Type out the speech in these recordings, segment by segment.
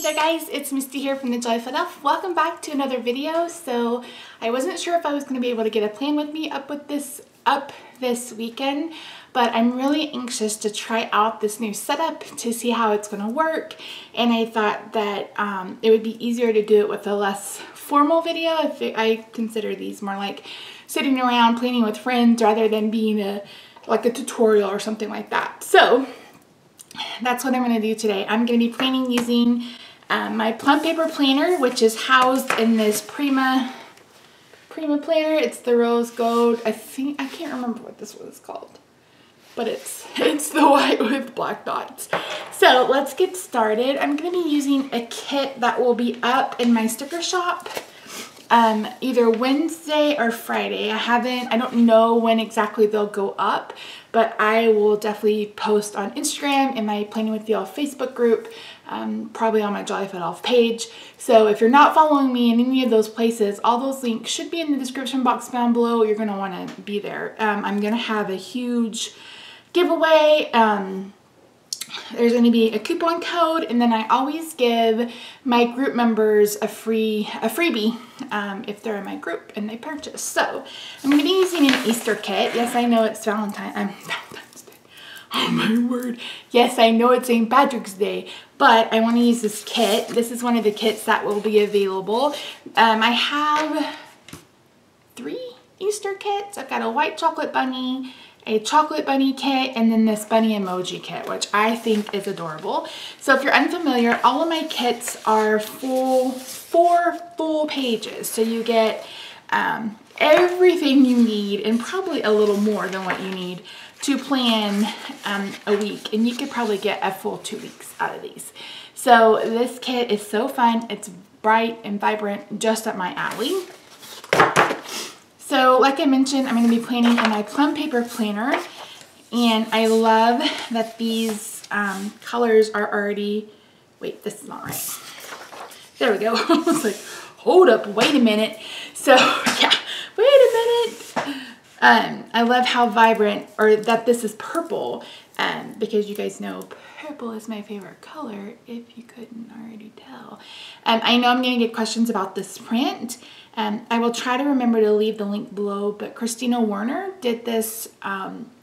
there guys, it's Misty here from TheJollyFatElf. Welcome back to another video. So I wasn't sure if I was going to be able to get a plan with me up this weekend, but I'm really anxious to try out this new setup to see how it's going to work. And I thought that it would be easier to do it with a less formal video. I consider these more like sitting around planning with friends rather than being like a tutorial or something like that. So that's what I'm going to do today. I'm going to be planning using my plum paper planner, which is housed in this Prima planner. It's the rose gold. I can't remember what this one is called, but it's the white with black dots. So let's get started. I'm going to be using a kit that will be up in my sticker shop either Wednesday or Friday. I don't know when exactly they'll go up, but I will definitely post on Instagram in my Planning with the Elf Facebook group, probably on my JollyFatElf page. So if you're not following me in any of those places, all those links should be in the description box down below. You're going to want to be there. I'm going to have a huge giveaway. There's going to be a coupon code, and then I always give my group members a freebie if they're in my group and they purchase. So I'm going to be using an Easter kit. Yes, I know it's Valentine's Day. Oh my word. Yes, I know it's St. Patrick's Day, but I want to use this kit. This is one of the kits that will be available. I have 3 Easter kits. I've got a white chocolate bunny, a chocolate bunny kit, and then this bunny emoji kit, which I think is adorable. So if you're unfamiliar, all of my kits are 4 full pages. So you get everything you need and probably a little more than what you need to plan a week. And you could probably get a full 2 weeks out of these. So this kit is so fun. It's bright and vibrant, just up my alley. So like I mentioned, I'm going to be planning in my plum paper planner, and I love that these colors are already, wait, this is not right. There we go. I was like, hold up, wait a minute. So yeah, wait a minute. I love how vibrant, or that this is purple, because you guys know purple is my favorite color, if you couldn't already tell. I know I'm going to get questions about this print. I will try to remember to leave the link below, but Christina Warner did this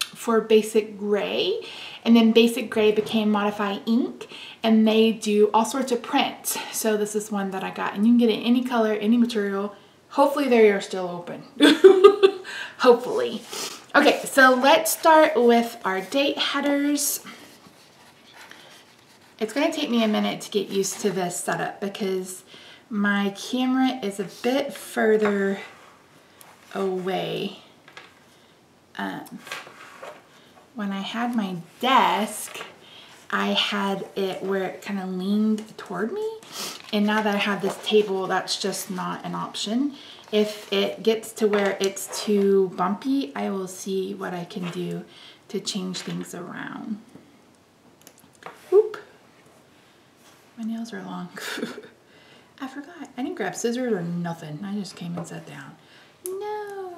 for Basic Gray, and then Basic Gray became Modify Ink, and they do all sorts of prints. So this is one that I got, and you can get it in any color, any material. Hopefully they are still open. Hopefully. Okay, so let's start with our date headers. It's going to take me a minute to get used to this setup because my camera is a bit further away. When I had my desk, I had it where it kind of leaned toward me. And now that I have this table, that's just not an option. If it gets to where it's too bumpy, I will see what I can do to change things around. Whoop. My nails are long. I forgot. I didn't grab scissors or nothing. I just came and sat down. No.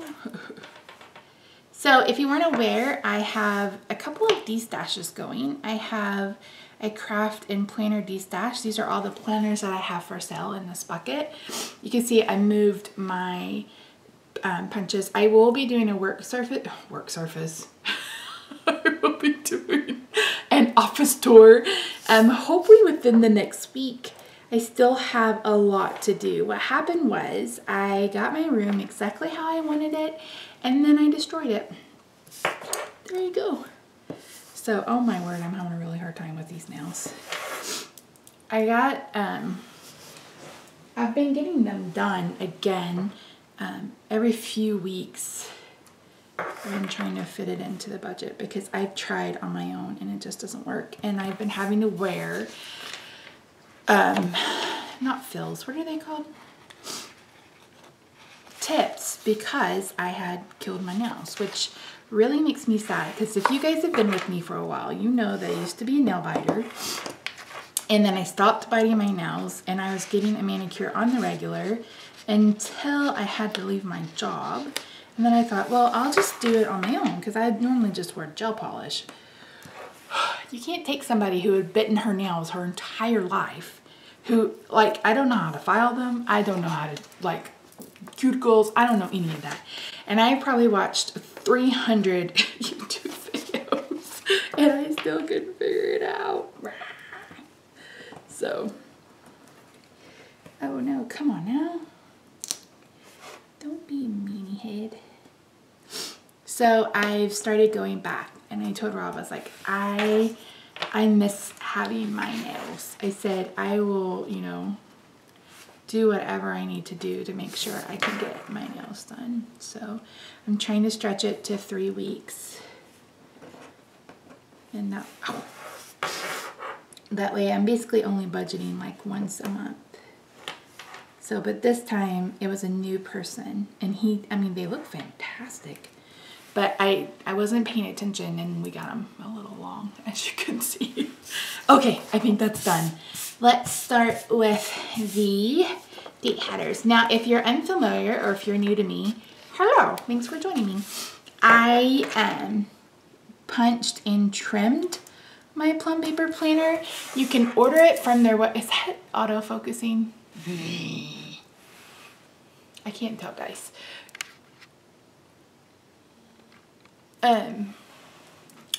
So if you weren't aware, I have a couple of D-stashes going. I have a craft and planner D-stash. These are all the planners that I have for sale in this bucket. You can see I moved my punches. I will be doing a work surface. I will be doing an office tour hopefully within the next week. I still have a lot to do. What happened was I got my room exactly how I wanted it, and then I destroyed it. There you go. So, oh my word, I'm having a really hard time with these nails. I got, I've been getting them done again every few weeks. I've been trying to fit it into the budget because I've tried on my own and it just doesn't work. And I've been having to wear not fills, what are they called? Tips, because I had killed my nails, which really makes me sad, because if you guys have been with me for a while, you know that I used to be a nail biter, and then I stopped biting my nails, and I was getting a manicure on the regular until I had to leave my job, and then I thought, well, I'll just do it on my own, because I normally just wear gel polish. You can't take somebody who had bitten her nails her entire life who, like, I don't know how to file them. I don't know how to, like, cuticles. I don't know any of that. And I probably watched 300 YouTube videos and I still couldn't figure it out. So, oh no, come on now. Don't be a meanie head. So I've started going back, and I told Rob, I was like, I miss having my nails. I said, I will, you know, do whatever I need to do to make sure I can get my nails done. So I'm trying to stretch it to 3 weeks. And that way I'm basically only budgeting like once a month. So, but this time it was a new person, and I mean, they look fantastic. But I wasn't paying attention, and we got them a little long, as you can see. Okay, I think that's done. Let's start with the date headers. Now, if you're unfamiliar or if you're new to me, hello, thanks for joining me. I punched and trimmed my plum paper planner. You can order it from their, what is that auto-focusing? I can't tell, guys.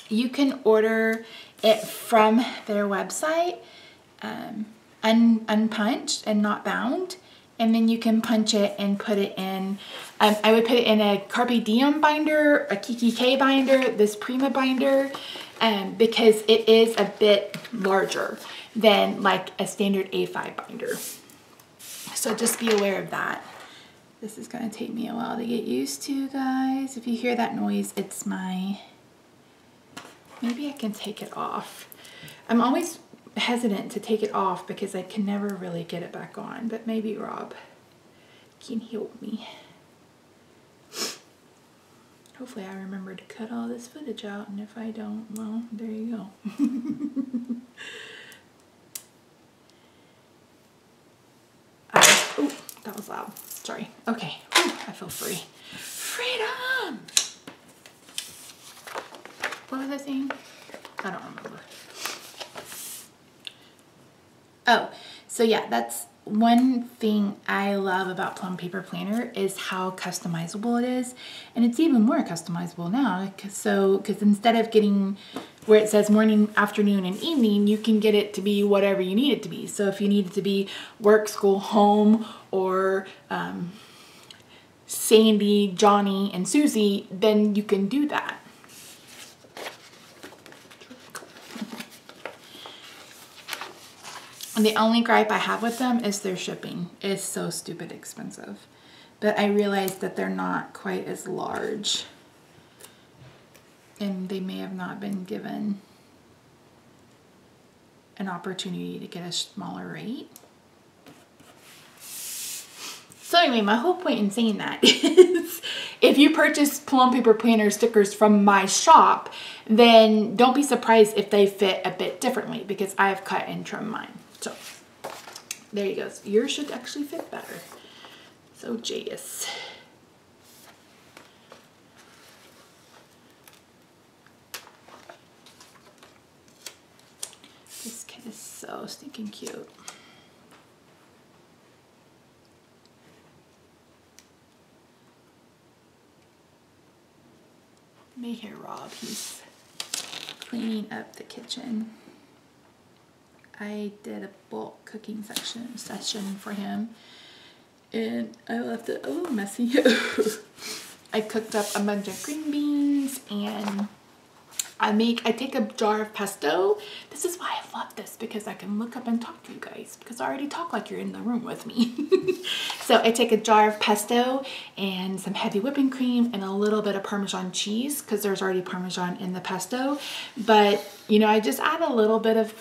You can order it from their website, unpunched and not bound, and then you can punch it and put it in. I would put it in a Carpe Diem binder, a Kiki K binder, this Prima binder, because it is a bit larger than like a standard A5 binder. So just be aware of that. This is going to take me a while to get used to, guys. If you hear that noise, it's my... Maybe I can take it off. I'm always hesitant to take it off because I can never really get it back on. But maybe Rob can help me. Hopefully I remember to cut all this footage out. And if I don't, well, there you go. Oh, that was loud. Sorry. Okay. Whew, I feel free. Freedom! What was I saying? I don't remember. Oh, so yeah, that's one thing I love about Plum Paper Planner is how customizable it is. And it's even more customizable now. Because instead of getting where it says morning, afternoon, and evening, you can get it to be whatever you need it to be. So if you need it to be work, school, home, or Sandy, Johnny, and Susie, then you can do that. And the only gripe I have with them is their shipping. It's so stupid expensive. But I realized that they're not quite as large. And they may have not been given an opportunity to get a smaller rate. So anyway, my whole point in saying that is if you purchase Plum Paper Planner stickers from my shop, then don't be surprised if they fit a bit differently because I've cut and trimmed mine. So there you go. Yours should actually fit better. So joyous. This kid is so stinking cute. May hear Rob. He's cleaning up the kitchen. I did a bulk cooking session for him, and I left it a little messy. I cooked up a bunch of green beans, and I take a jar of pesto. This is why I love this, because I can look up and talk to you guys, because I already talk like you're in the room with me. So I take a jar of pesto and some heavy whipping cream and a little bit of Parmesan cheese, because there's already Parmesan in the pesto. But, you know, I just add a little bit of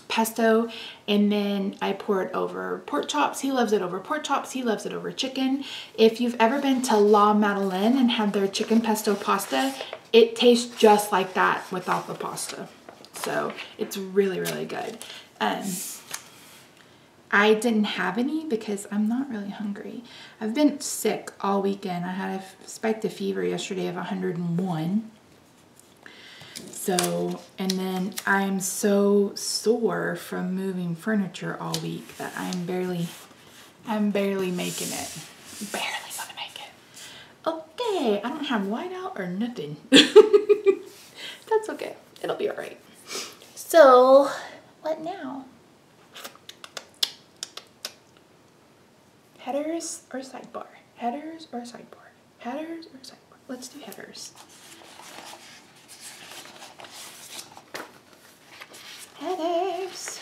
pesto, and then I pour it over pork chops. He loves it over pork chops. He loves it over chicken. If you've ever been to La Madeleine and had their chicken pesto pasta, it tastes just like that without the pasta. So it's really, really good. I didn't have any because I'm not really hungry. I've been sick all weekend. I had spiked a fever yesterday of 101. So, and then I'm so sore from moving furniture all week that I'm barely making it. Barely gonna make it. Okay, I don't have whiteout or nothing. That's okay. It'll be all right. So, what now? Headers or sidebar? Headers or sidebar? Headers or sidebar? Let's do headers. Headers.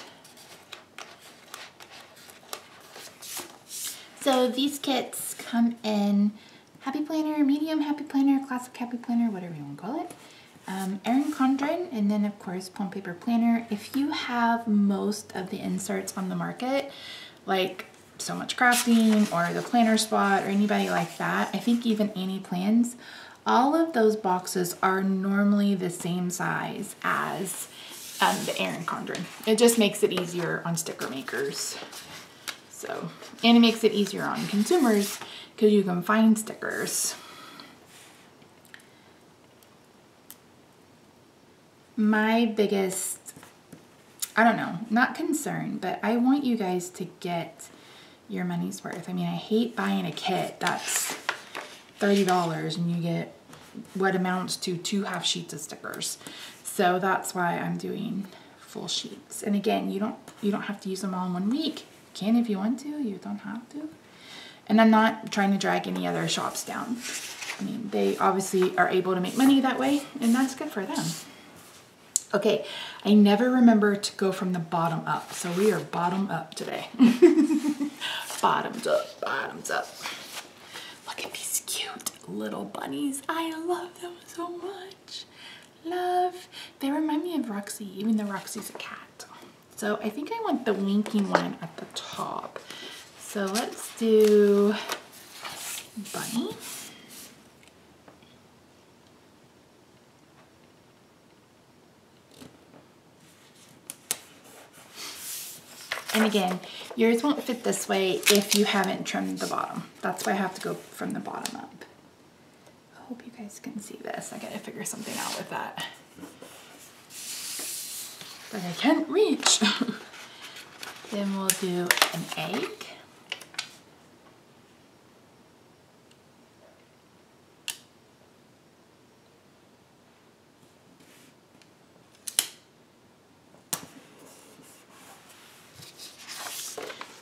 So these kits come in Happy Planner, Medium Happy Planner, Classic Happy Planner, whatever you want to call it. Erin Condren, and then of course Plum Paper Planner. If you have most of the inserts on the market, like So Much Crafting or the Planner Spot or anybody like that, I think even Annie Plans, all of those boxes are normally the same size as the Erin Condren. It just makes it easier on sticker makers. So, and it makes it easier on consumers because you can find stickers. My biggest, I don't know, not concern, but I want you guys to get your money's worth. I mean, I hate buying a kit that's $30 and you get what amounts to 2 half sheets of stickers. So that's why I'm doing full sheets. And again, you don't have to use them all in 1 week. You can if you want to, you don't have to. And I'm not trying to drag any other shops down. I mean, they obviously are able to make money that way, and that's good for them. Okay, I never remember to go from the bottom up, so we are bottom up today. Bottoms up, bottoms up. Look at these cute little bunnies. I love them so much. Love. They remind me of Roxy, even though Roxy's a cat. So I think I want the winking one at the top. So let's do Bunny. And again, yours won't fit this way if you haven't trimmed the bottom. That's why I have to go from the bottom up. I hope you guys can see this. I gotta figure something out with that. But I can't reach. Then we'll do an egg.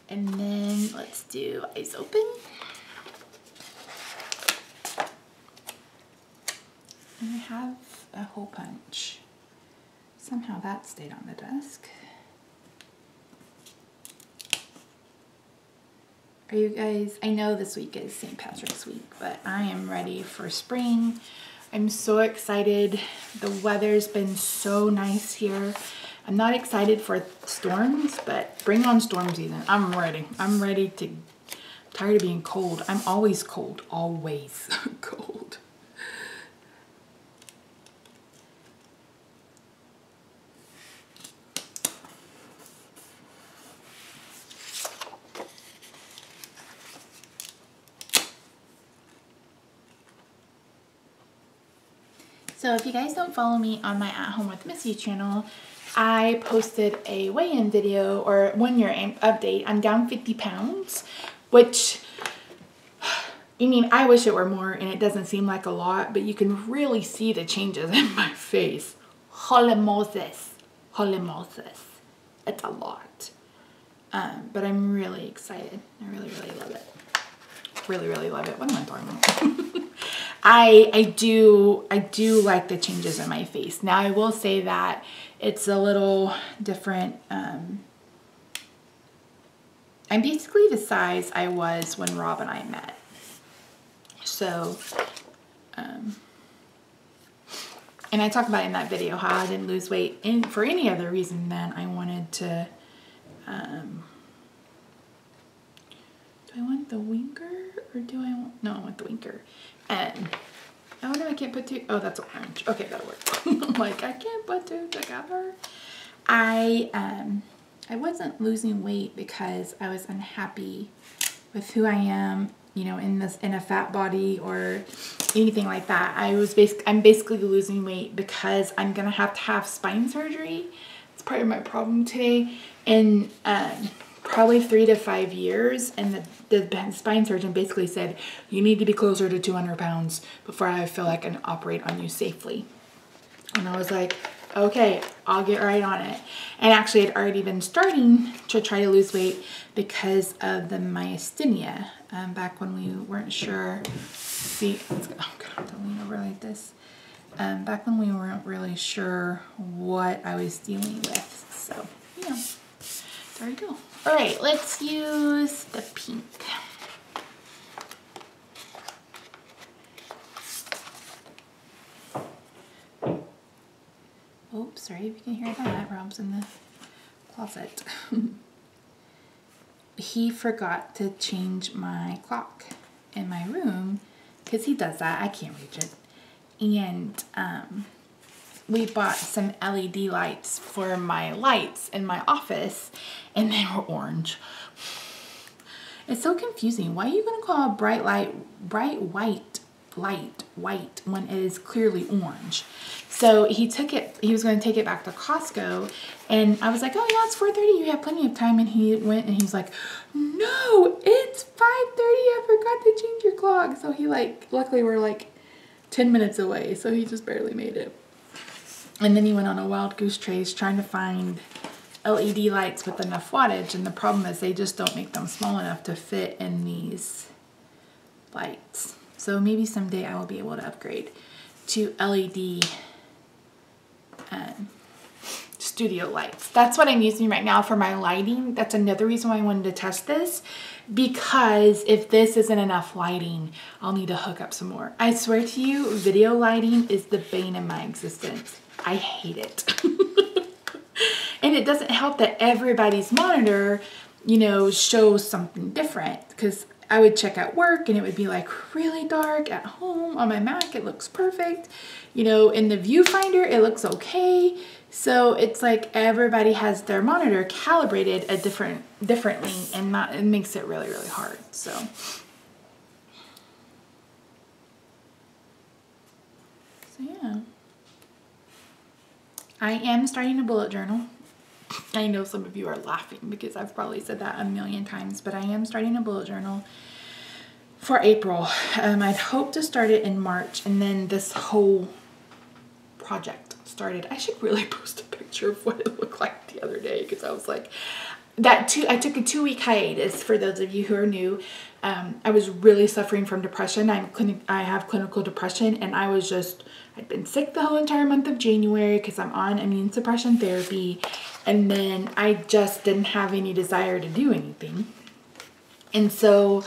And then let's do eyes open. And I have a hole punch. Somehow that stayed on the desk. Are you guys, I know this week is St. Patrick's week, but I am ready for spring. I'm so excited. The weather's been so nice here. I'm not excited for storms, but bring on storm season. I'm ready. I'm ready to, I'm tired of being cold. I'm always cold, always cold. So if you guys don't follow me on my At Home with Missy channel, I posted a weigh-in video or 1 year update. I'm down 50 pounds, which, I mean, I wish it were more and it doesn't seem like a lot, but you can really see the changes in my face. Holy Moses. Holy Moses. It's a lot. But I'm really excited. I really, really love it. Really, really love it. What am I talking about? I do like the changes in my face. Now I will say that it's a little different. I'm basically the size I was when Rob and I met. So, and I talk about in that video how I didn't lose weight for any other reason than I wanted to, do I want the winker or do I want, no, I want the winker. And oh no, I can't put two, oh, that's orange. Okay, that'll work. I'm like, I can't put two together. I wasn't losing weight because I was unhappy with who I am you know, in a fat body or anything like that. I'm basically losing weight because I'm gonna have to have spine surgery. It's part of my problem today, in probably 3 to 5 years. And the spine surgeon basically said, you need to be closer to 200 pounds before I feel like I can operate on you safely. And I was like, okay, I'll get right on it. And actually I'd already been starting to try to lose weight because of the myasthenia. Back when we weren't sure, see, I'm gonna have to lean over like this. Back when we weren't really sure what I was dealing with. So, yeah, there we go. All right, let's use the pink. Oops, sorry if you can hear that. Rob's in the closet. He forgot to change my clock in my room because he does that. I can't reach it. And we bought some LED lights for my lights in my office, and they were orange. It's so confusing. Why are you going to call a bright white light when it is clearly orange? So he was going to take it back to Costco, and I was like, oh yeah, it's 4:30, you have plenty of time. And he went and he's like, no, it's 5:30, I forgot to change your clock. So he luckily we're like 10 minutes away, so he just barely made it. And then he went on a wild goose chase trying to find LED lights with enough wattage, and the problem is they just don't make them small enough to fit in these lights. So maybe someday I will be able to upgrade to LED studio lights. That's what I'm using right now for my lighting. That's another reason why I wanted to test this, because if this isn't enough lighting, I'll need to hook up some more. I swear to you, video lighting is the bane of my existence. I hate it. And it doesn't help that everybody's monitor, you know, shows something different, because I would check at work and it would be like really dark. At home on my Mac, it looks perfect. You know, in the viewfinder, it looks okay. So it's like everybody has their monitor calibrated differently, and it makes it really, really hard. So yeah. I am starting a bullet journal. I know some of you are laughing because I've probably said that a million times, but I am starting a bullet journal for April. I'd hope to start it in March, and then this whole project started. I should really post a picture of what it looked like the other day, because I was like, I took a 2-week hiatus. For those of you who are new, I was really suffering from depression. I have clinical depression, and I'd been sick the whole entire month of January because I'm on immune suppression therapy, and then I just didn't have any desire to do anything. And so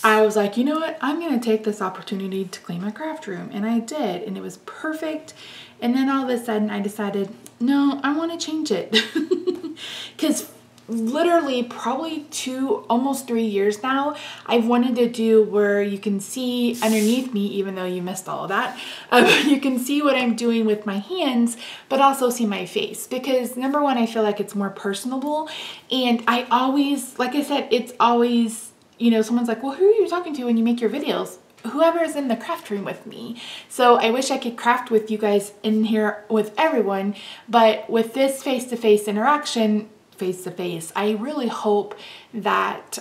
I was like, you know what? I'm going to take this opportunity to clean my craft room. And I did, and it was perfect. And then all of a sudden I decided, no, I want to change it. Because literally probably almost 3 years now, I've wanted to do where you can see underneath me, even though you missed all of that, you can see what I'm doing with my hands, but also see my face. Because number one, I feel like it's more personable. And I always, like I said, it's always, you know, someone's like, well, who are you talking to when you make your videos? Whoever's in the craft room with me. So I wish I could craft with you guys in here with everyone, but with this face-to-face interaction, face-to-face, I really hope that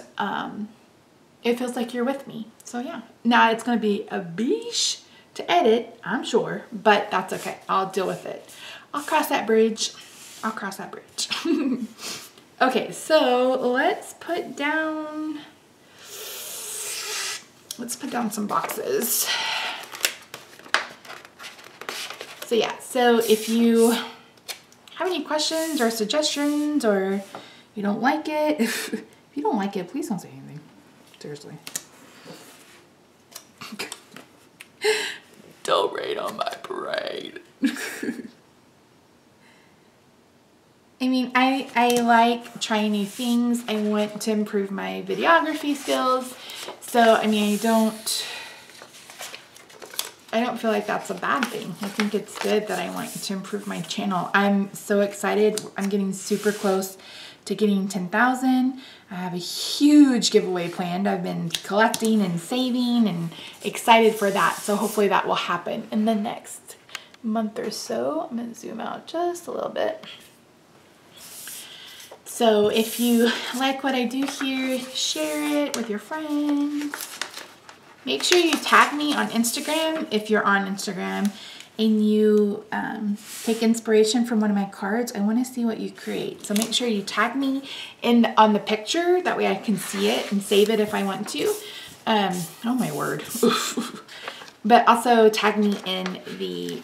it feels like you're with me. So yeah, now it's going to be a beesh to edit, I'm sure, but that's okay. I'll deal with it. I'll cross that bridge. I'll cross that bridge. Okay, so let's put down some boxes. So yeah, so if you have any questions or suggestions, or you don't like it, if you don't like it, please don't say anything. Seriously. Don't rain on my parade. I mean, I like trying new things. I want to improve my videography skills. So, I mean, I don't feel like that's a bad thing. I think it's good that I want to improve my channel. I'm so excited. I'm getting super close to getting 10,000. I have a huge giveaway planned. I've been collecting and saving and excited for that. So hopefully that will happen in the next month or so. I'm gonna zoom out just a little bit. So if you like what I do here, share it with your friends. Make sure you tag me on Instagram if you're on Instagram and you take inspiration from one of my cards. I want to see what you create. So make sure you tag me on the picture. That way I can see it and save it if I want to. Oh my word. But also tag me in the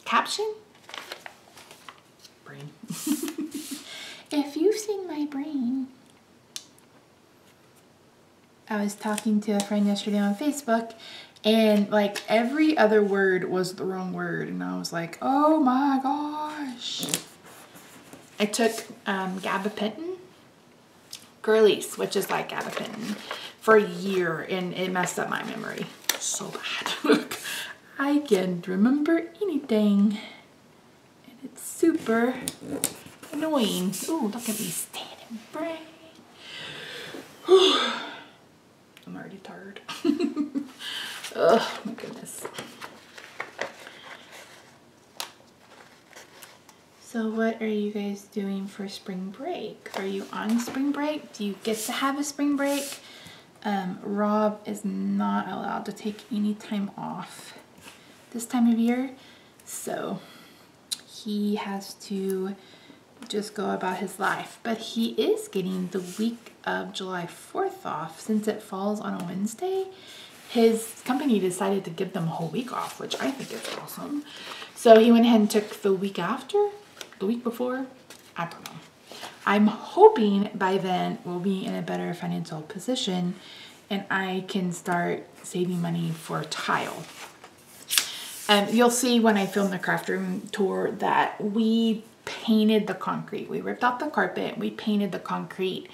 caption. Brain. If you've seen my brain. I was talking to a friend yesterday on Facebook and like every other word was the wrong word. And I was like, oh my gosh. I took gabapentin, Girlies, which is like gabapentin, for a year and it messed up my memory so bad. I can't remember anything and it's super annoying. Ooh, look at me standing brain. I'm already tired. Oh my goodness. So what are you guys doing for spring break? Are you on spring break? Do you get to have a spring break? Rob is not allowed to take any time off this time of year. So he has to just go about his life. But he is getting the week of July 4th off since it falls on a Wednesday. His company decided to give them a whole week off, which I think is awesome. So he went ahead and took the week after, the week before, I don't know. I'm hoping by then we'll be in a better financial position and I can start saving money for tile. You'll see when I film the craft room tour that we painted the concrete. We ripped off the carpet, we painted the concrete.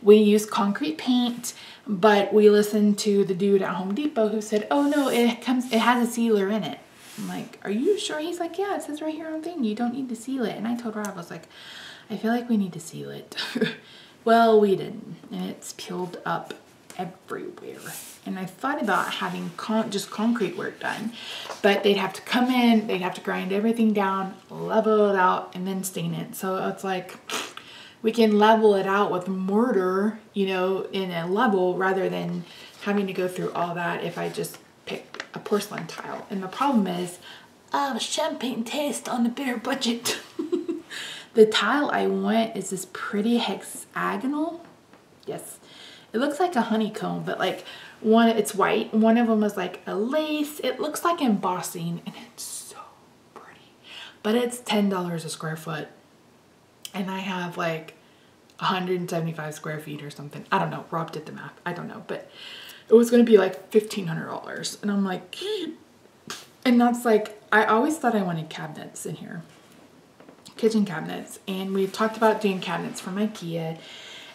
We used concrete paint, but we listened to the dude at Home Depot who said, oh no, it has a sealer in it. I'm like, are you sure? He's like, yeah, it says right here on the thing, you don't need to seal it. And I told Rob, I was like, I feel like we need to seal it. Well, we didn't, and it's peeled up everywhere. And I thought about having just concrete work done, but they'd have to come in, they'd have to grind everything down, level it out, and then stain it. So it's like, we can level it out with mortar, you know, in a level rather than having to go through all that if I just pick a porcelain tile. And the problem is, champagne taste on a bigger budget. The tile I want is this pretty hexagonal. Yes. It looks like a honeycomb, but like it's white. One of them was like a lace. It looks like embossing and it's so pretty, but it's $10 a square foot. And I have like 175 square feet or something. I don't know. Rob did the math. I don't know, but it was going to be like $1,500. And I'm like, and that's like, I always thought I wanted cabinets in here, kitchen cabinets. And we talked about doing cabinets from IKEA.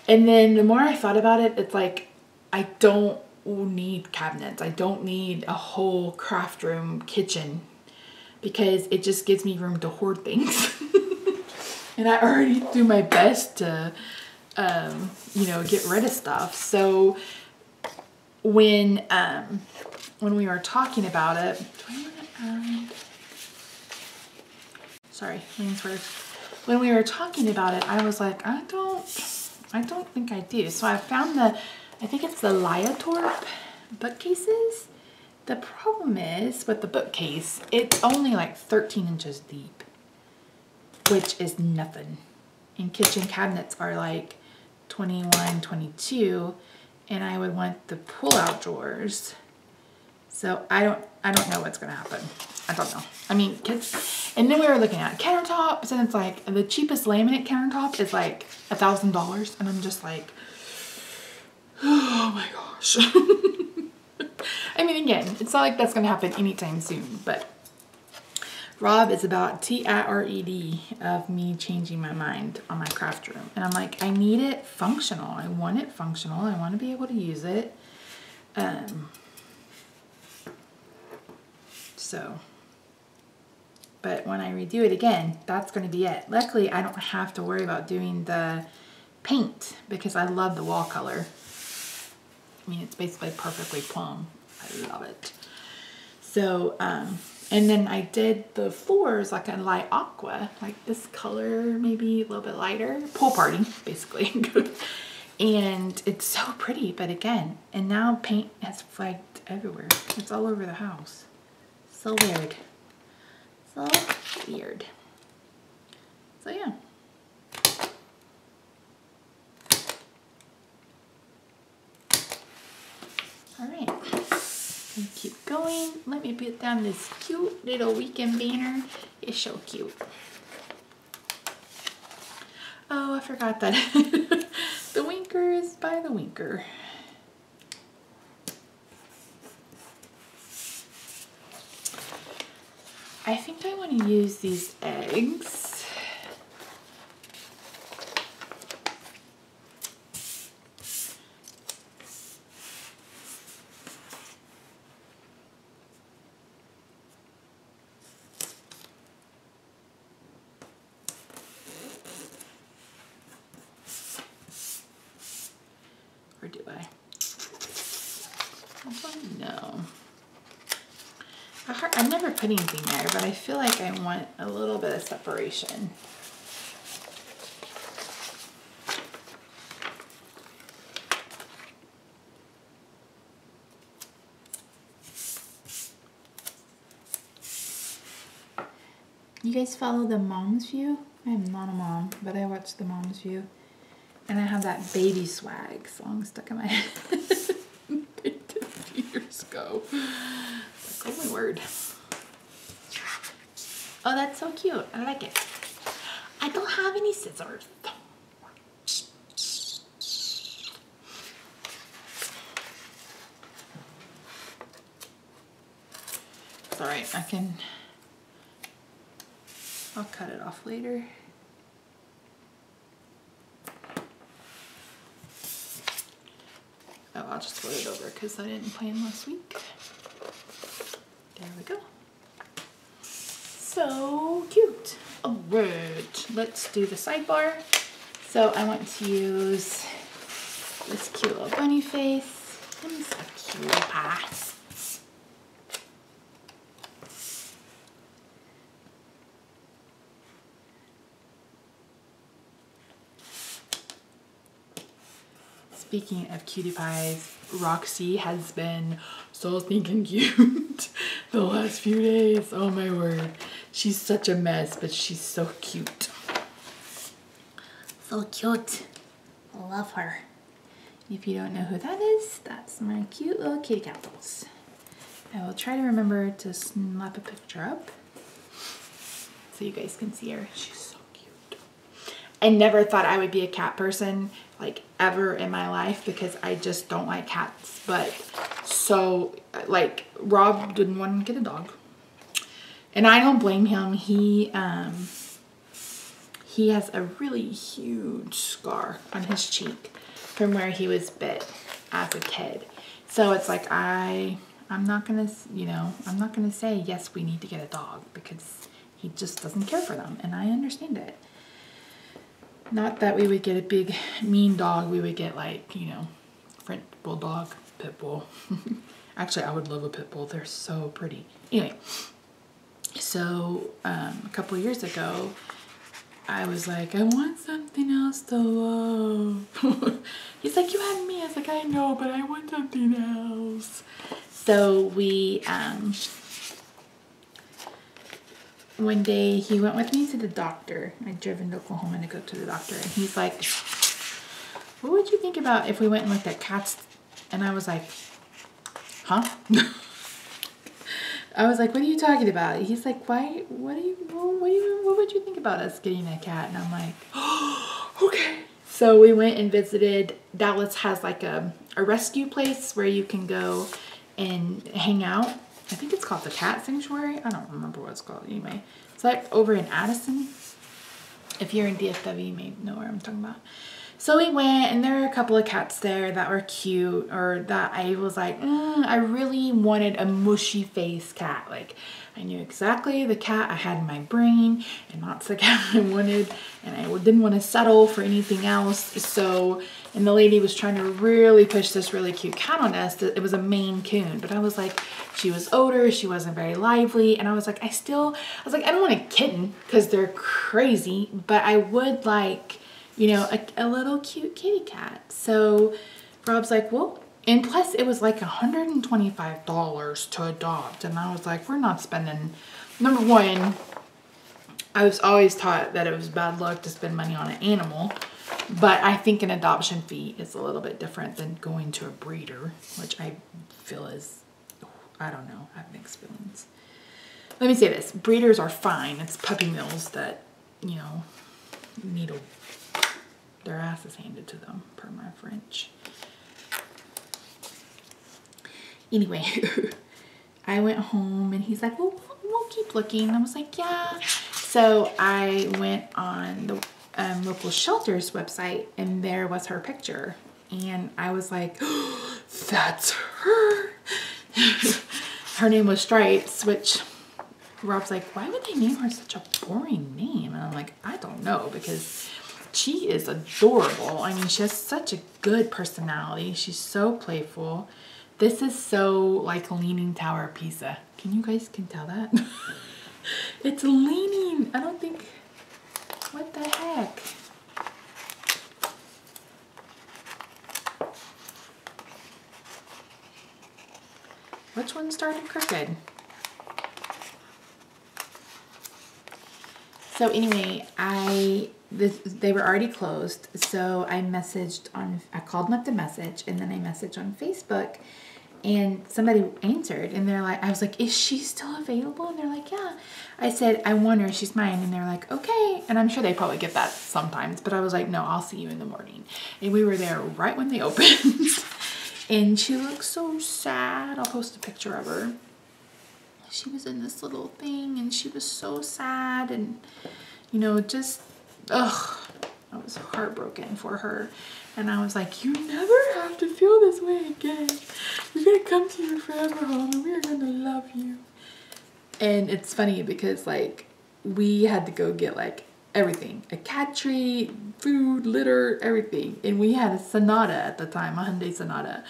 And then the more I thought about it, it's like, I don't need cabinets. I don't need a whole craft room kitchen because it just gives me room to hoard things. And I already do my best to, you know, get rid of stuff. So when we were talking about it, sorry, when we were talking about it, I was like, I don't think I do. So I found I think it's the Liatorp bookcases. The problem is with the bookcase, it's only like 13 inches deep, which is nothing. And kitchen cabinets are like 21, 22, and I would want the pull-out drawers. So I don't know what's gonna happen. I don't know. I mean, and then we were looking at countertops, and it's like the cheapest laminate countertop is like $1,000, and I'm just like, oh my gosh. I mean, again, it's not like that's gonna happen anytime soon, but Rob is about TIRED of me changing my mind on my craft room, and I'm like, I need it functional. I want it functional. I want to be able to use it. So but when I redo it again, that's going to be it. Luckily, I don't have to worry about doing the paint because I love the wall color. I mean, it's basically perfectly plum. I love it. So, and then I did the floors like a light aqua, like this color, maybe a little bit lighter. Pool party, basically. And it's so pretty, but again, and now paint has flagged everywhere. It's all over the house. So weird. So weird. So yeah. All right. And keep going. Let me put down this cute little weekend banner. It's so cute. Oh, I forgot that. The winker is by the winker. I think I want to use these eggs. Or do I? No. I never put anything there, but I feel like I want a little bit of separation. You guys follow the mom's view? I am not a mom, but I watch the mom's view. And I have that baby swag song stuck in my head. 2 years ago. Like, oh my word. Oh, that's so cute. I like it. I don't have any scissors. It's alright, I'll cut it off later. Oh, I'll just put it over because I didn't plan last week. There we go. So cute. All right, let's do the sidebar. So I want to use this cute little bunny face. And so cute. Speaking of cutie pies, Roxy has been so stinking cute the last few days. Oh my word. She's such a mess, but she's so cute. So cute. I love her. If you don't know who that is, that's my cute little kitty cat. I will try to remember to snap a picture up so you guys can see her. She's so cute. I never thought I would be a cat person, like, ever in my life, because I just don't like cats. But so, like, Rob didn't want to get a dog, and I don't blame him. He has a really huge scar on his cheek from where he was bit as a kid. So it's like, I'm not gonna, I'm not gonna say yes, we need to get a dog, because he just doesn't care for them, and I understand it. Not that we would get a big mean dog. We would get, like, French bulldog, pit bull. Actually, I would love a pit bull. They're so pretty. Anyway, so a couple years ago, I was like, I want something else to love. He's like, you had me. I was like, I know, but I want something else. So we, one day he went with me to the doctor. I'd driven to Oklahoma to go to the doctor, and he's like, what would you think about if we went and looked at cats? And I was like, huh? I was like, what are you talking about? He's like, why, what would you think about us getting a cat? And I'm like, oh, okay. So we went and visited. Dallas has like a rescue place where you can go and hang out. I think it's called the Cat Sanctuary. I don't remember what it's called. Anyway, it's like over in Addison. If you're in DFW, you may know where I'm talking about. So we went, and there were a couple of cats there that were cute, or that I was like, I really wanted a mushy face cat. Like, I knew exactly the cat I had in my brain, and that's the cat I wanted, and I didn't want to settle for anything else. So, and the lady was trying to really push this really cute cat on us. It was a Maine Coon, but I was like, she was older, she wasn't very lively, and I was like, I don't want a kitten because they're crazy, but I would like, you know, a little cute kitty cat. So Rob's like, well, and plus it was like $125 to adopt. And I was like, we're not spending, number one, I was always taught that it was bad luck to spend money on an animal, but I think an adoption fee is a little bit different than going to a breeder, which I feel is, I don't know, I have mixed feelings. Let me say this, breeders are fine. It's puppy mills that, you know, need their asses handed to them, per my French. Anyway, I went home and he's like, well, we'll keep looking. I was like, yeah. So I went on the local shelter's website, and there was her picture. And I was like, oh, that's her. Her name was Stripes, which Rob's like, why would they name her such a boring name? And I'm like, I don't know, because she is adorable. I mean, she has such a good personality. She's so playful. This is so like Leaning Tower of Pisa. You guys can tell that? It's leaning. I don't think, what the heck? Which one started crooked? So anyway, they were already closed, so I called them up to message, and then I messaged on Facebook, and somebody answered, and they're like, I was like, is she still available? And they're like, yeah. I said, I want her, she's mine. And they're like, okay. And I'm sure they probably get that sometimes, but I was like, no, I'll see you in the morning. And we were there right when they opened. And she looked so sad. I'll post a picture of her. She was in this little thing, and she was so sad, and, you know, just, ugh, I was heartbroken for her. And I was like, you never have to feel this way again. We're going to come to your forever home, and we are going to love you. And it's funny because, like, we had to go get, like, everything. A cat treat, food, litter, everything. And we had a Sonata at the time, a Hyundai Sonata.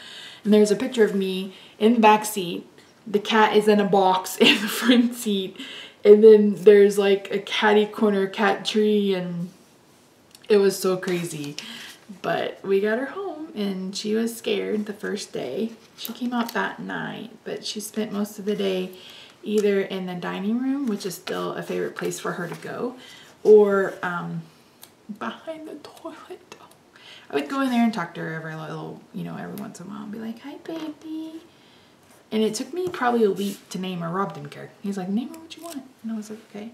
And there's a picture of me in the back seat. The cat is in a box in the front seat. And then there's, like, a catty corner cat tree, and it was so crazy. But we got her home, and she was scared the first day. She came out that night, but she spent most of the day either in the dining room, which is still a favorite place for her to go, or behind the toilet. I would go in there and talk to her every once in a while and be like, hi, baby. And it took me probably a week to name her. Rob didn't care. He's like, name her what you want. And I was like, okay.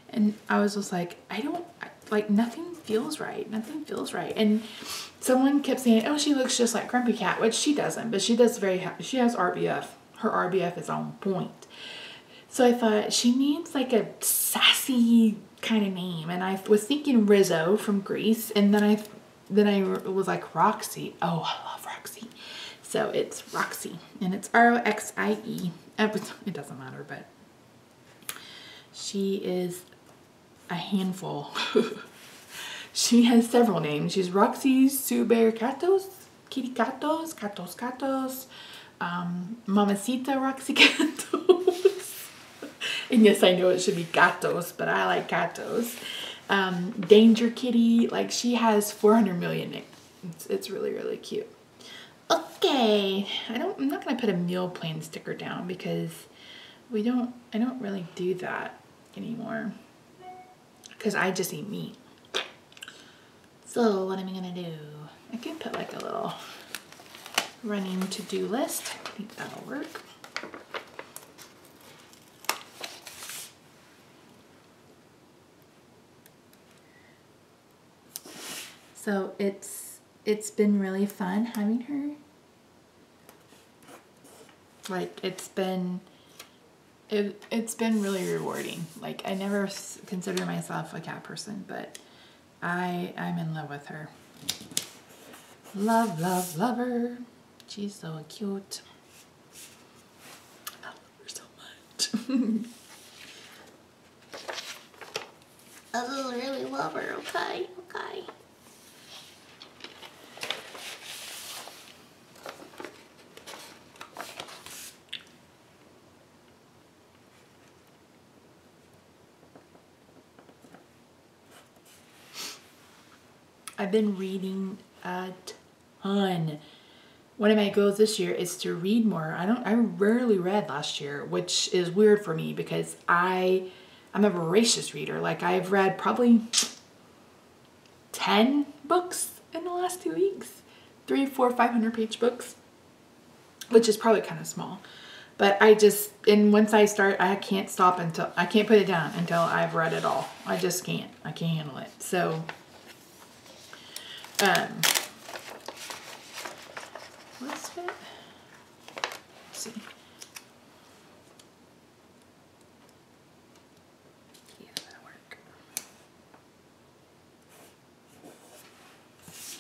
And I was just like, nothing feels right. Nothing feels right. And someone kept saying, oh, she looks just like Grumpy Cat, which she doesn't, but she does she has RBF. Her RBF is on point. So I thought she needs like a sassy kind of name. And I was thinking Rizzo from Grease. And then I was like, Roxy. Oh, I love Roxy. So it's Roxy, and it's R-O-X-I-E. It doesn't matter, but she is a handful. She has several names. She's Roxy Super Catos, Kitty Catos, Catos, Mamacita Roxy Catos. And yes, I know it should be Gatos, but I like Catos. Danger Kitty, like she has 400 million names. It's really, really cute. Okay, I'm not gonna put a meal plan sticker down because I don't really do that anymore because I just eat meat. So what am I gonna do? I could put like a little running to-do list. I think that'll work. So it's been really fun having her. Like it's been really rewarding. Like I never consider myself a cat person, but I'm in love with her. Love, love, love her. She's so cute. I love her so much. I really love her, okay? Okay. I've been reading a ton. One of my goals this year is to read more. I rarely read last year, which is weird for me because I'm a voracious reader. Like I've read probably 10 books in the last 2 weeks. 300, 400, 500-page books, which is probably kind of small. But and once I start, I can't stop until, I can't put it down until I've read it all. I just can't. I can't handle it. So, what's it? Let's see. Yeah, that'll work.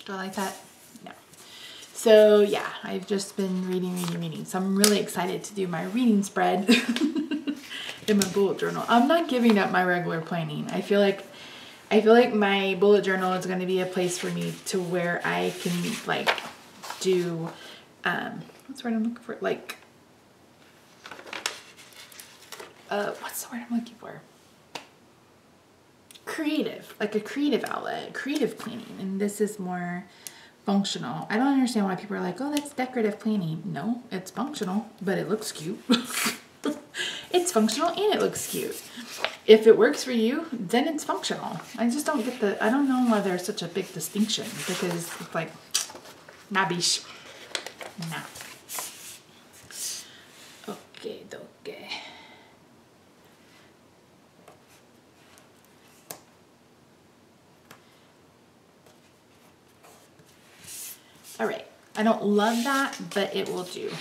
Do I like that? No. So yeah, I've just been reading. So I'm really excited to do my reading spread in my bullet journal. I'm not giving up my regular planning. I feel like my bullet journal is going to be a place for me to where I can like do, what's the word I'm looking for? Like, what's the word I'm looking for? Creative, like a creative outlet, creative planning. And this is more functional. I don't understand why people are like, oh, that's decorative planning. No, it's functional, but it looks cute. It's functional and it looks cute. If it works for you, then it's functional. I just don't get I don't know why there's such a big distinction, because it's like, nah, bish. Nah. Okay, okay. All right, I don't love that, but it will do.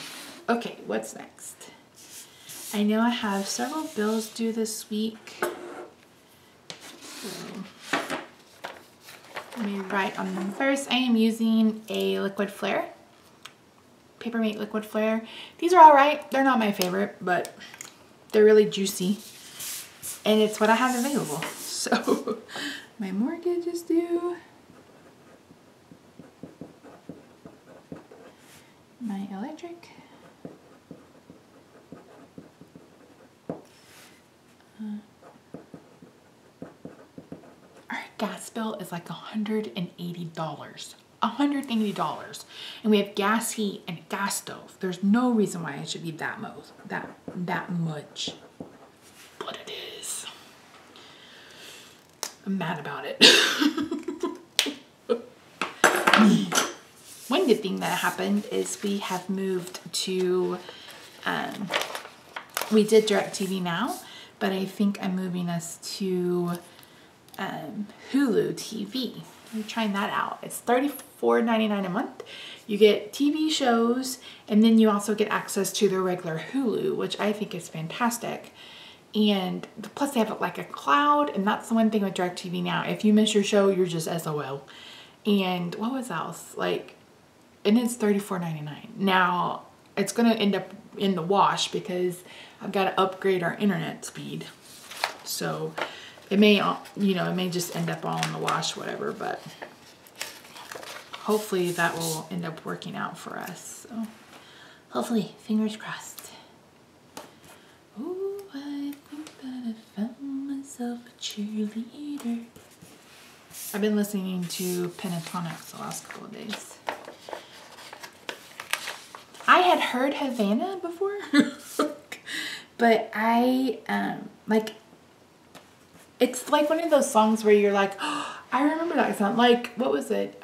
Okay, what's next? I know I have several bills due this week. So, let me write on them first. I am using a liquid flare, Papermate liquid flare. These are all right. They're not my favorite, but they're really juicy. And it's what I have available. So, my mortgage is due. My electric. Our gas bill is like $180. $180. And we have gas heat and gas stove. There's no reason why it should be that much. But it is. I'm mad about it. One good thing that happened is we have moved to, we did DirecTV Now, but I think I'm moving us to Hulu TV. We're trying that out. It's $34.99 a month. You get TV shows, and then you also get access to their regular Hulu, which I think is fantastic. And plus they have like a cloud, and that's the one thing with DirecTV Now. If you miss your show, you're just SOL. And what was else? Like, and it's $34.99. Now, it's going to end up in the wash because I've got to upgrade our internet speed. So it may, you know, it may just end up all in the wash, whatever, but hopefully that will end up working out for us. So hopefully, fingers crossed. Ooh, I think that I found myself a cheerleader. I've been listening to Pentatonics the last couple of days. I had heard Havana before, but I, like, it's like one of those songs where you're like, oh, I remember that song. Like, what was it?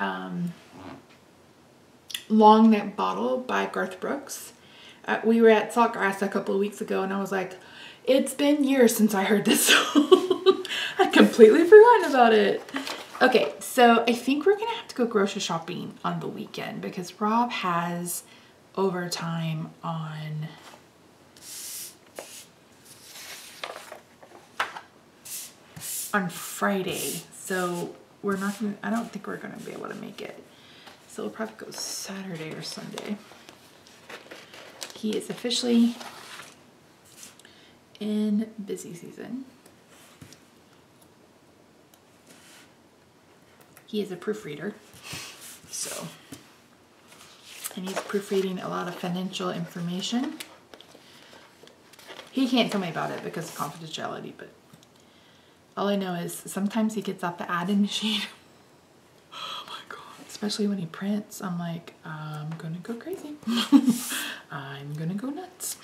Long Neck Bottle by Garth Brooks. We were at Saltgrass a couple of weeks ago, and I was like, it's been years since I heard this song. I'd completely forgotten about it. Okay, so I think we're gonna have to go grocery shopping on the weekend because Rob has overtime on Friday. So we're not gonna, I don't think we're gonna be able to make it. So so it'll probably go Saturday or Sunday. He is officially in busy season. He is a proofreader, so, and he's proofreading a lot of financial information. He can't tell me about it because of confidentiality, but all I know is sometimes he gets out the add-in machine. Oh my God. Especially when he prints, I'm like, I'm gonna go crazy. I'm gonna go nuts.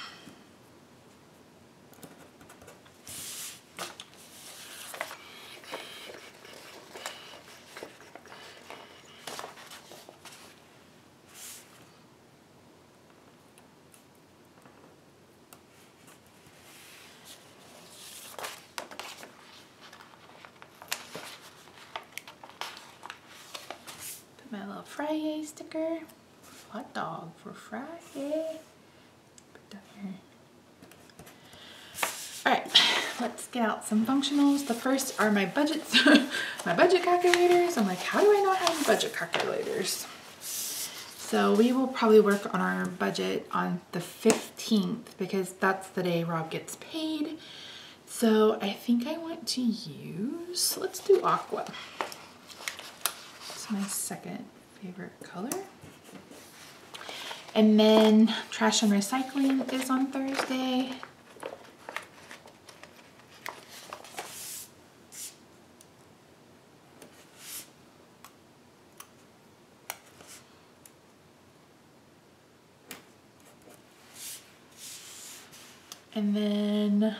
My little Friday sticker. Hot dog for Friday. Put that here. Alright, let's get out some functionals. The first are my budgets, my budget calculators. I'm like, how do I not have budget calculators? So we will probably work on our budget on the 15th because that's the day Rob gets paid. So I think I want to use, let's do aqua. It's my second favorite color. And then trash and recycling is on Thursday. And then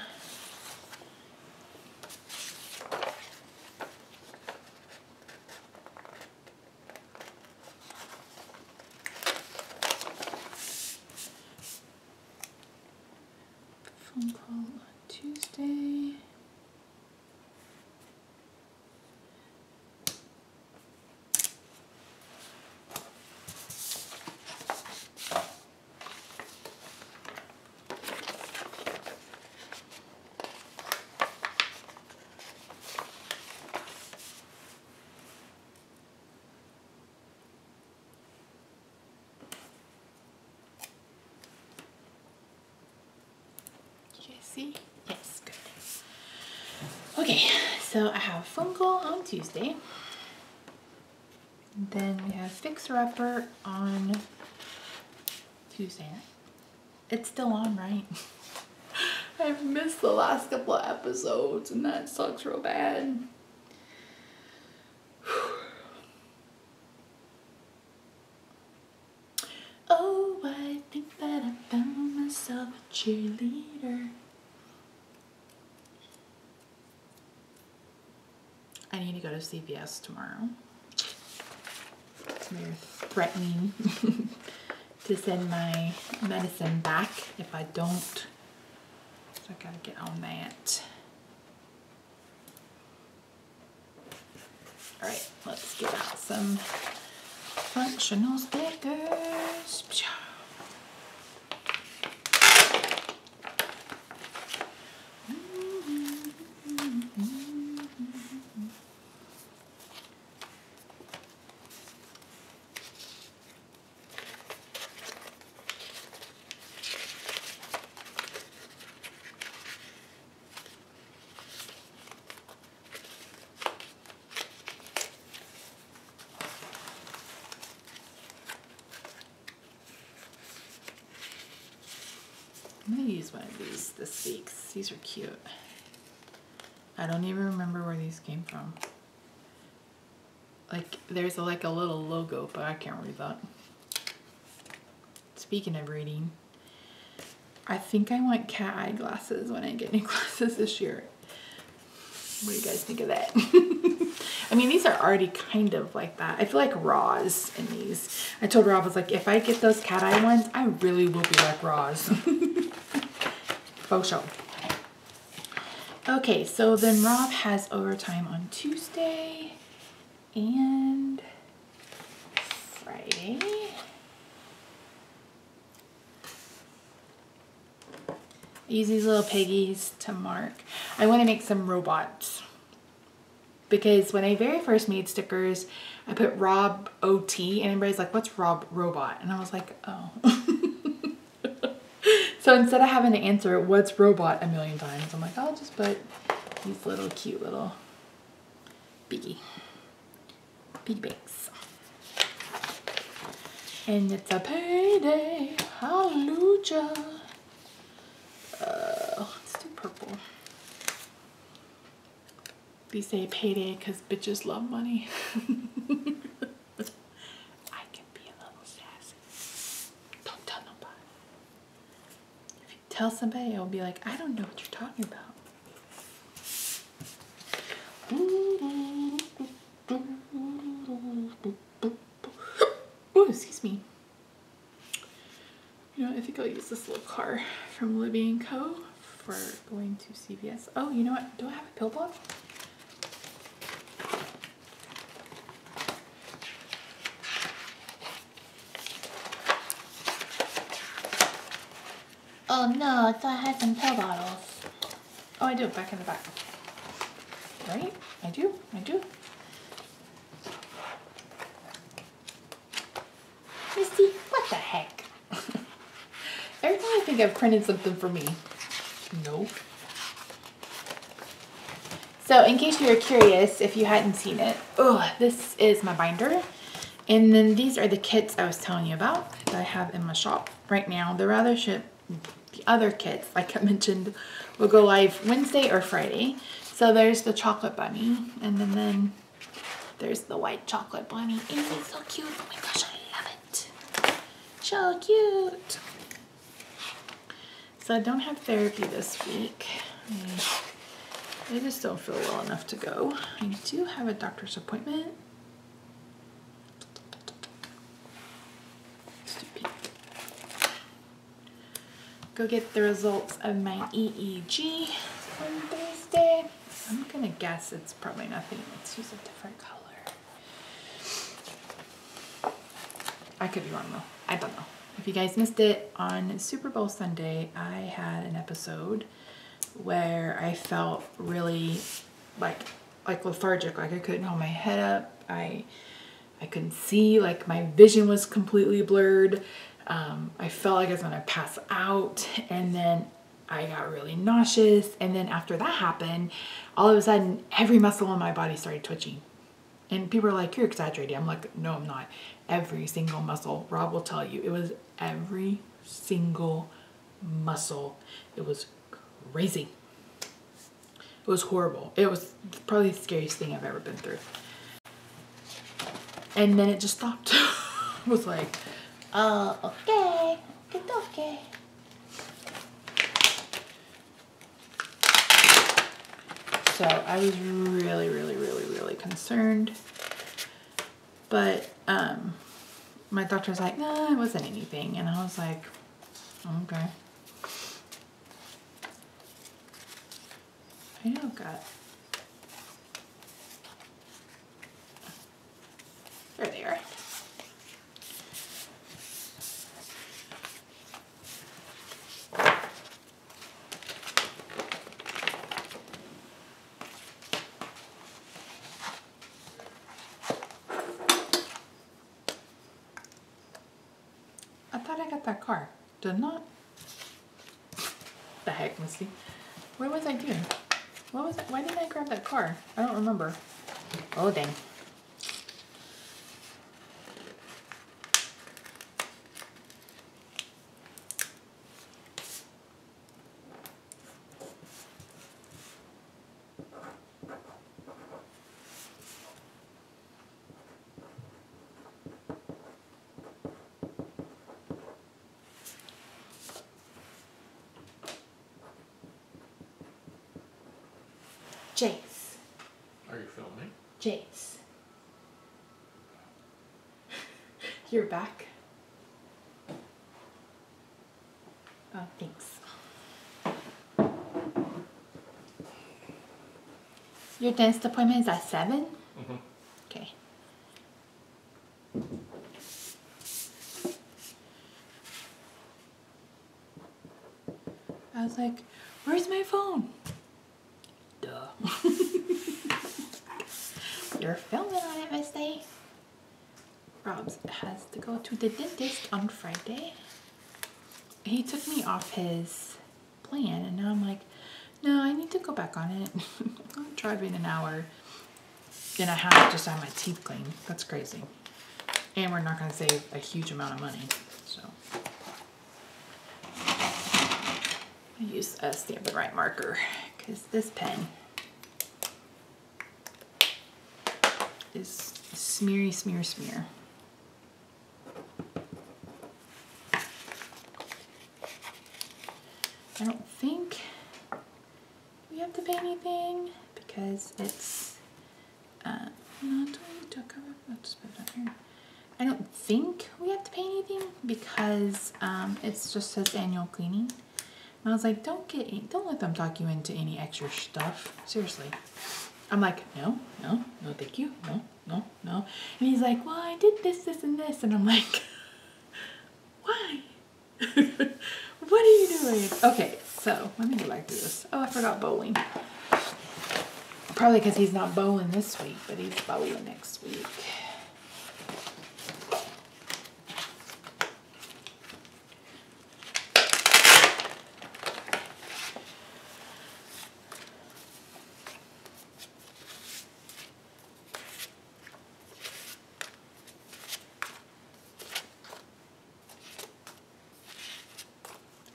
phone call on Tuesday. See? Yes, good. Okay, so I have a phone call on Tuesday. Then we have Fixer Upper on Tuesday. It's still on, right? I've missed the last couple of episodes and that sucks real bad. Oh, I think that I found myself a cheerleader. I need to go to CVS tomorrow. They're threatening to send my medicine back if I don't. So I gotta get on that. Alright, let's get out some functional stickers. I'm gonna use one of these this week. These are cute. I don't even remember where these came from. Like, there's like a little logo, but I can't read that. Speaking of reading, I think I want cat eye glasses when I get new glasses this year. What do you guys think of that? I mean, these are already kind of like that. I feel like Roz in these. I told Rob, I was like, if I get those cat eye ones, I really will be like Roz. Faux show. Okay, so then Rob has overtime on Tuesday and Friday. Use these little piggies to mark. I want to make some robots. because when I very first made stickers, I put Rob OT and everybody's like, what's Rob Robot? And I was like, oh. So instead of having to answer what's robot a million times, I'm like, I'll just put these little cute little piggy banks. And it's a payday, hallelujah. Let's do purple. We say payday because bitches love money. I can be a little sassy. Don't tell nobody. If you tell somebody, it'll be like, I don't know what you're talking about. Oh, excuse me. You know, I think I'll use this little car from Libby & Co. for going to CVS. Oh, you know what? Do I have a pill bottle? Oh no, I thought I had some pill bottles. Oh, I do, back in the back. Right? I do. Misty, what the heck? Every time I think I've printed something for me. Nope. So in case you were curious, if you hadn't seen it, this is my binder. And then these are the kits I was telling you about that I have in my shop right now. The other kits, like I mentioned, will go live Wednesday or Friday. So there's the chocolate bunny, and then there's the white chocolate bunny. Isn't it so cute? Oh my gosh, I love it. So cute. So I don't have therapy this week. I just don't feel well enough to go. I do have a doctor's appointment. Go get the results of my EEG on Thursday. I'm gonna guess it's probably nothing. Let's use a different color. I could be wrong though. I don't know. If you guys missed it, on Super Bowl Sunday, I had an episode where I felt really like lethargic, like I couldn't hold my head up. I couldn't see, like my vision was completely blurred. I felt like I was gonna pass out, and then I got really nauseous. And then after that happened, all of a sudden, every muscle in my body started twitching. And people are like, you're exaggerating. I'm like, no, I'm not. Every single muscle. Rob will tell you, it was every single muscle. It was crazy. It was horrible. It was probably the scariest thing I've ever been through. And then it just stopped. It was like, okay. So I was really concerned. But my doctor was like, nah, it wasn't anything. And I was like, okay. I know, God. There they are. I thought I got that car. Did not? The heck, Missy? What was I doing? What was it? Why didn't I grab that car? I don't remember. Oh, dang. Jace. Are you filming? Jace. You're back. Oh, thanks. Your dentist appointment is at 7? Mm-hmm. Okay. I was like, where's my phone? Duh. you're filming on it, Misty. Rob's has to go to the dentist on Friday. He took me off his plan, and now I'm like, no, I need to go back on it. I'm driving an hour, and I have to just have my teeth cleaned. That's crazy. And we're not going to save a huge amount of money, so. I use a Stamp and Write marker, because this pen is smeary, smear, smear. I don't think we have to pay anything because it's, no, don't need to cover, I'll just put it on here. I don't think we have to pay anything because it's just says annual cleaning. And I was like, don't let them talk you into any extra stuff. Seriously. I'm like, no, thank you, no. And he's like, well, I did this, this, and this. And I'm like, why? What are you doing? Okay, so let me go back to this. Oh, I forgot bowling. Probably because he's not bowling this week, but he's bowling next week.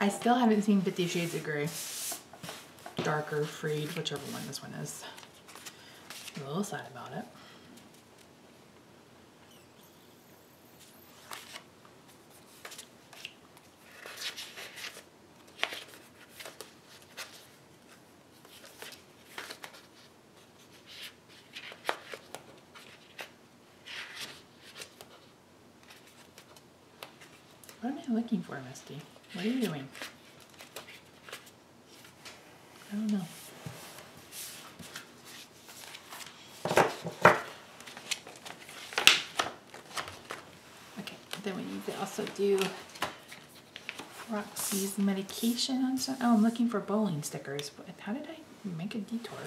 I still haven't seen 50 Shades of Grey. Dark or Freed, whichever one this one is. I'm a little sad about it. What am I looking for, Misty? What are you doing? I don't know. Okay, then we need to also do Roxy's medication on some. Oh, I'm looking for bowling stickers. How did I make a detour?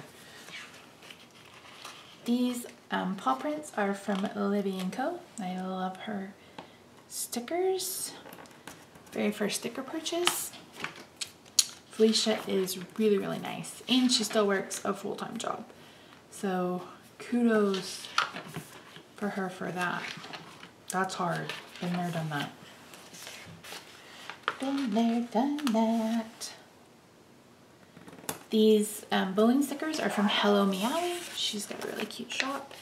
These paw prints are from Libby & Co. I love her stickers. Very first sticker purchase. Felicia is really, really nice, and she still works a full-time job. So kudos for her for that. That's hard. Been there, done that. Been there, done that. These bowling stickers are from Hello Meowie. She's got a really cute shop.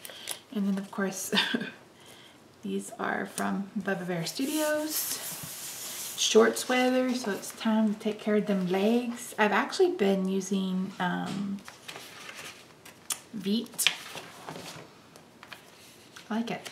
And then of course, these are from Bubba Bear Studios. Shorts weather, so it's time to take care of them legs. I've actually been using Veet. I like it.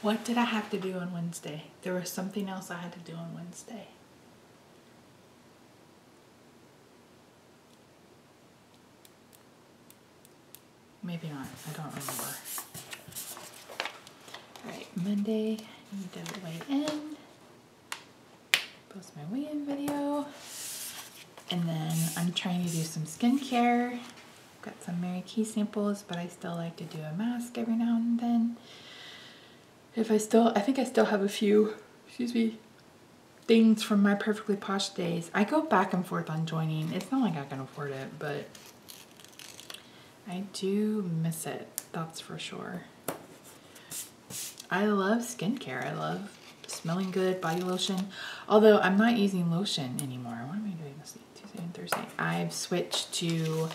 What did I have to do on Wednesday? There was something else I had to do on Wednesday. Maybe not. I don't remember. Alright, Monday, I need to weigh in. Post my weigh-in video. And then I'm trying to do some skincare. Got some Mary Kay samples, but I still like to do a mask every now and then. I think I still have a few, things from my Perfectly Posh days. I go back and forth on joining. It's not like I can afford it, but I do miss it. That's for sure. I love skincare. I love smelling good, body lotion. Although I'm not using lotion anymore. What am I doing this week? Tuesday, Wednesday, Thursday, I've switched to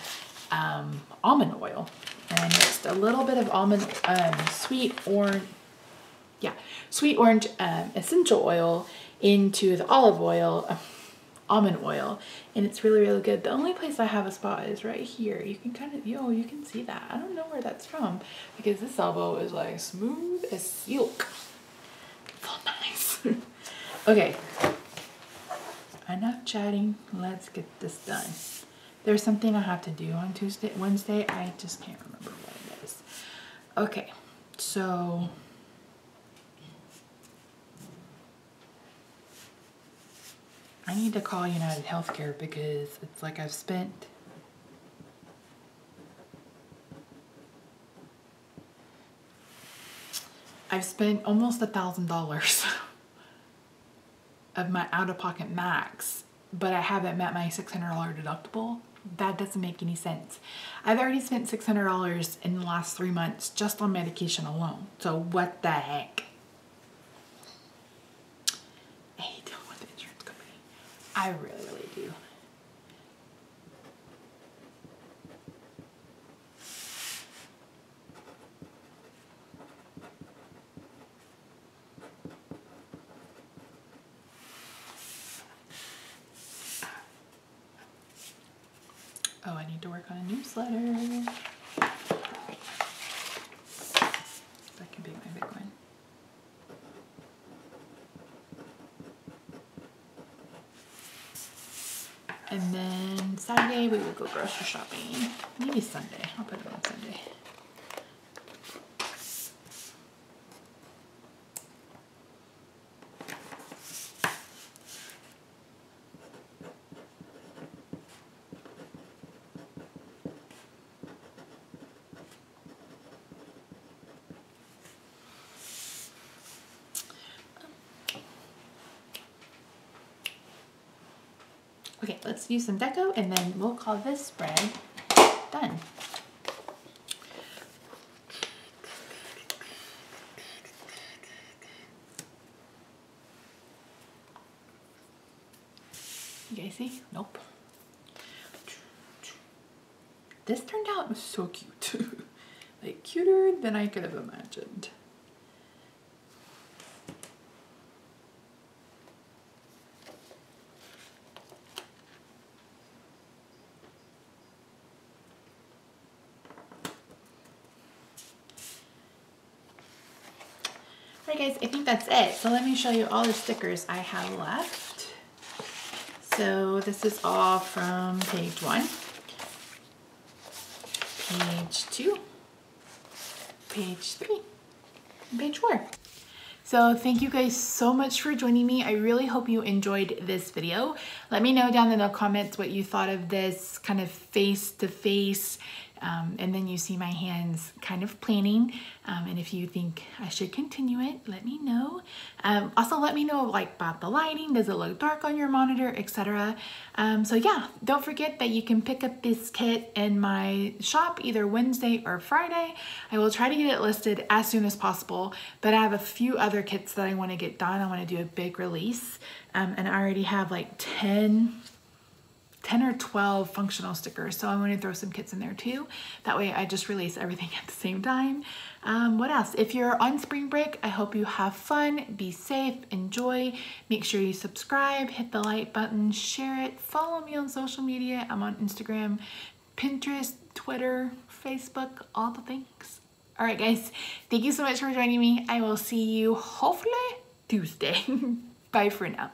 almond oil, and I mixed a little bit of almond sweet orange essential oil into the olive oil, almond oil, and it's really, really good. The only place I have a spot is right here. You can kind of, you can see that. I don't know where that's from because this elbow is like smooth as silk. So nice. Okay, enough chatting. Let's get this done. There's something I have to do on Wednesday. I just can't remember what it is. Okay, so I need to call United Healthcare because it's like I've spent almost $1,000 of my out-of-pocket max, but I haven't met my $600 deductible. That doesn't make any sense. I've already spent $600 in the last 3 months just on medication alone. So what the heck? I hate dealing with the insurance company. I really, really do. Oh, I need to work on a newsletter. That can be my big one. And then Saturday we will go grocery shopping. Maybe Sunday. I'll put it on Sunday. Okay, let's use some deco and then we'll call this spread done. You guys see? Nope. This turned out so cute. Like cuter than I could have imagined. Alright guys, I think that's it. So let me show you all the stickers I have left. So this is all from page 1, page 2, page 3, and page 4. So thank you guys so much for joining me. I really hope you enjoyed this video. Let me know down in the comments what you thought of this kind of face-to-face, and then you see my hands kind of planning. And if you think I should continue it, let me know. Also let me know like about the lighting. Does it look dark on your monitor, etc. So yeah, don't forget that you can pick up this kit in my shop either Wednesday or Friday. I will try to get it listed as soon as possible, but I have a few other kits that I want to get done. I want to do a big release, and I already have like 10 or 12 functional stickers, so I want to throw some kits in there too. That way I just release everything at the same time. What else? If you're on spring break, I hope you have fun, be safe, enjoy. Make sure you subscribe, hit the like button, share it, follow me on social media. I'm on Instagram, Pinterest, Twitter, Facebook, all the things. All right guys, thank you so much for joining me. I will see you hopefully Tuesday. Bye for now.